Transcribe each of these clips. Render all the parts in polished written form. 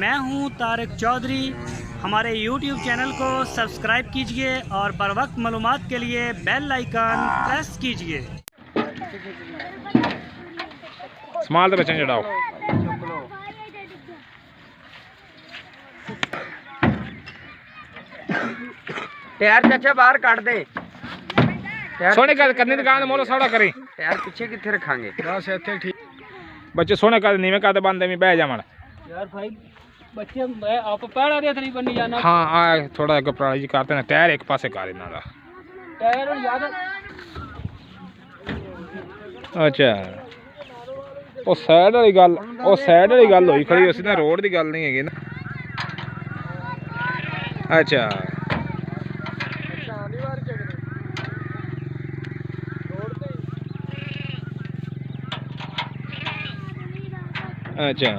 मैं हूं तारिक चौधरी। हमारे YouTube चैनल को सब्सक्राइब कीजिए और बर वक्त मालूमात के लिए बेल आइकन प्रेस कीजिए। स्माल तो बच्चे चढ़ाओ। टायर चाचा बाहर काट दे। सोने का करने दुकान मोलो सौड़ा करी। टायर पीछे किथे रखांगे? बस इथे ठीक। बच्चे सोने का नीवे का तो बंद में बह जावन। यार भाई बच्चे मैं आप पैड़ा दे थरी बनी जाना। हां आ थोड़ा एक पराली जी करते ना टायर एक पासे कर इना दा। टायर और याद अच्छा ਉਹ ਸਾਈਡ ਵਾਲੀ ਗੱਲ ਹੋਈ ਖੜੀ ਉਸੇ ਨਾਲ ਰੋਡ ਦੀ ਗੱਲ ਨਹੀਂ ਹੈਗੀ ਨਾ। ਅੱਛਾ ਅੱਛਾ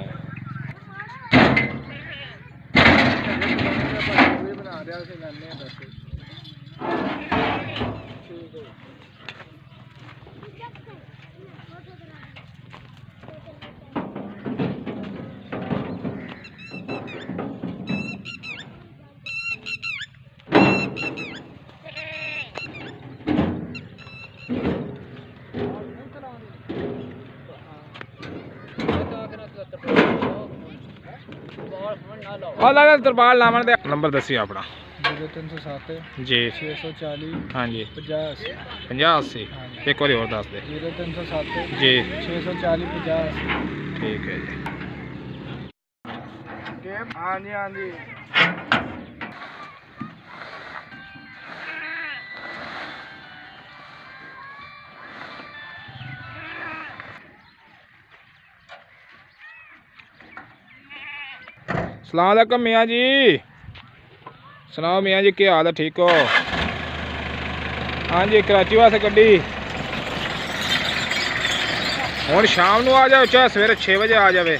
लगा तरपाल लावन दे नंबर दसी अपना 0307 जी 640 हाँ जी 50 50 80 एक बार और दस दे 0307 जी 640 50 ठीक है जी। हाँ जी हाँ जी। सलाम अलैकुम मियाँ जी। सुनाओ मियाँ जी क्या हाल है? ठीक हो? हाँ जी कराची वास्ते गड्डी हुण शाम नूं आ जाओ चाहे सवेरे 6 बजे आ जाए।